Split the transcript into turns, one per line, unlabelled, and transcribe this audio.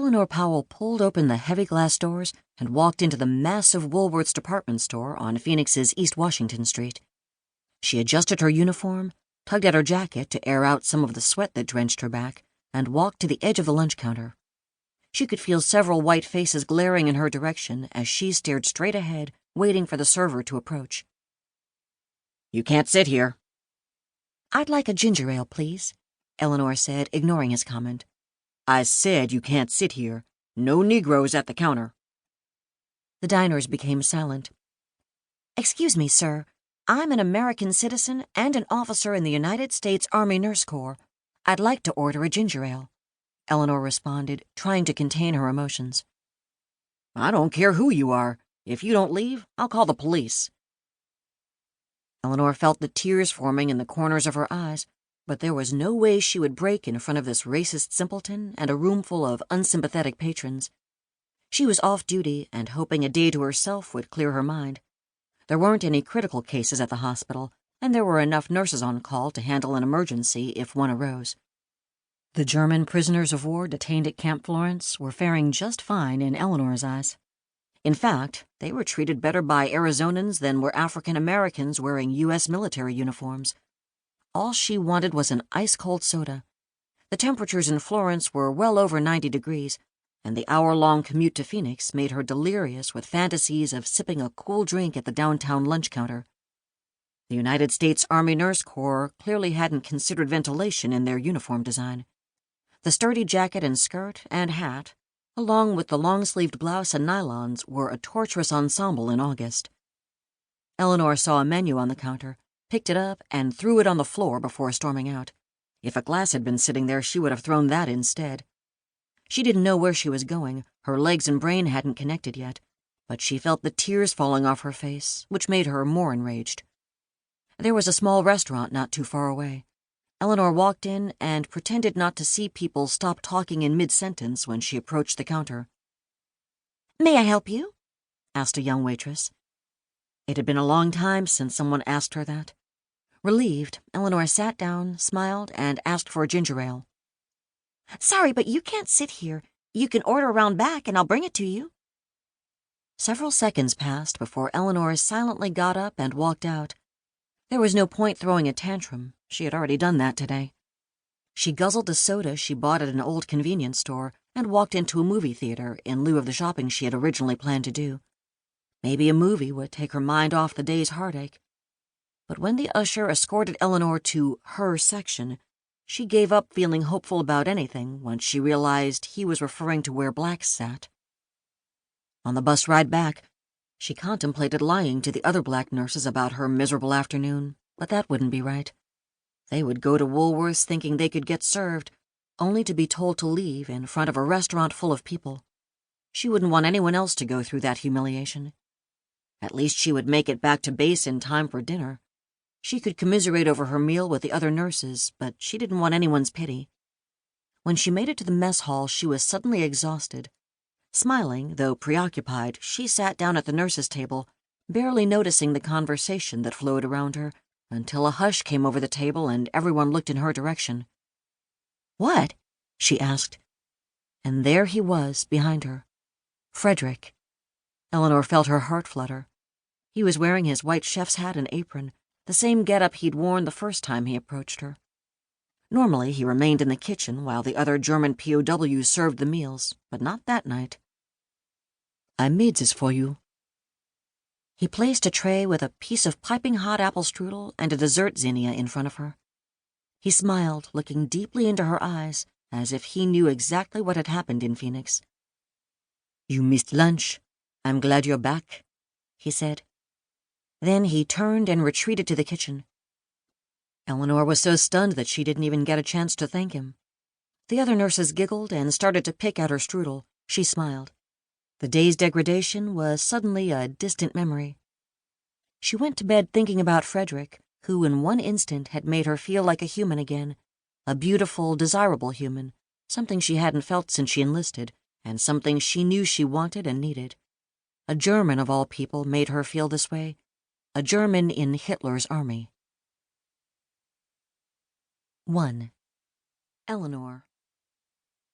Elinor Powell pulled open the heavy glass doors and walked into the massive Woolworth's department store on Phoenix's East Washington Street. She adjusted her uniform, tugged at her jacket to air out some of the sweat that drenched her back, and walked to the edge of the lunch counter. She could feel several white faces glaring in her direction as she stared straight ahead, waiting for the server to approach. "You can't sit here." "I'd like a ginger ale, please," Elinor said, ignoring his comment. "I said you can't sit here. No Negroes at the counter." The diners became silent. "Excuse me, sir. I'm an American citizen and an officer in the United States Army Nurse Corps. I'd like to order a ginger ale," Elinor responded, trying to contain her emotions. "I don't care who you are. If you don't leave, I'll call the police." Elinor felt the tears forming in the corners of her eyes, but there was no way she would break in front of this racist simpleton and a roomful of unsympathetic patrons. She was off duty and hoping a day to herself would clear her mind. There weren't any critical cases at the hospital, and there were enough nurses on call to handle an emergency if one arose. The German prisoners of war detained at Camp Florence were faring just fine in Elinor's eyes. In fact, they were treated better by Arizonans than were African Americans wearing U.S. military uniforms. All she wanted was an ice-cold soda. The temperatures in Florence were well over 90 degrees, and the hour-long commute to Phoenix made her delirious with fantasies of sipping a cool drink at the downtown lunch counter. The United States Army Nurse Corps clearly hadn't considered ventilation in their uniform design. The sturdy jacket and skirt and hat, along with the long-sleeved blouse and nylons, were a torturous ensemble in August. Elinor saw a menu on the counter, picked it up, and threw it on the floor before storming out. If a glass had been sitting there, she would have thrown that instead. She didn't know where she was going. Her legs and brain hadn't connected yet, but she felt the tears falling off her face, which made her more enraged. There was a small restaurant not too far away. Elinor walked in and pretended not to see people stop talking in mid-sentence when she approached the counter. "May I help you?" asked a young waitress. It had been a long time since someone asked her that. Relieved, Elinor sat down, smiled, and asked for a ginger ale. "Sorry, but you can't sit here. You can order around back and I'll bring it to you." Several seconds passed before Elinor silently got up and walked out. There was no point throwing a tantrum. She had already done that today. She guzzled a soda she bought at an old convenience store and walked into a movie theater in lieu of the shopping she had originally planned to do. Maybe a movie would take her mind off the day's heartache. But when the usher escorted Elinor to her section, she gave up feeling hopeful about anything once she realized he was referring to where blacks sat. On the bus ride back, she contemplated lying to the other black nurses about her miserable afternoon, but that wouldn't be right. They would go to Woolworth's thinking they could get served, only to be told to leave in front of a restaurant full of people. She wouldn't want anyone else to go through that humiliation. At least she would make it back to base in time for dinner. She could commiserate over her meal with the other nurses, but she didn't want anyone's pity. When she made it to the mess hall, she was suddenly exhausted. Smiling, though preoccupied, she sat down at the nurses' table, barely noticing the conversation that flowed around her, until a hush came over the table and everyone looked in her direction. "What?" she asked. And there he was, behind her. Frederick. Elinor felt her heart flutter. He was wearing his white chef's hat and apron, the same getup he'd worn the first time he approached her. Normally, he remained in the kitchen while the other German POWs served the meals, but not that night. "I made this for you." He placed a tray with a piece of piping hot apple strudel and a dessert zinnia in front of her. He smiled, looking deeply into her eyes, as if he knew exactly what had happened in Phoenix. "You missed lunch. I'm glad you're back," he said. Then he turned and retreated to the kitchen. Elinor was so stunned that she didn't even get a chance to thank him. The other nurses giggled and started to pick at her strudel. She smiled. The day's degradation was suddenly a distant memory. She went to bed thinking about Frederick, who in one instant had made her feel like a human again, a beautiful, desirable human, something she hadn't felt since she enlisted, and something she knew she wanted and needed. A German, of all people, made her feel this way, a German in Hitler's army. 1. Elinor.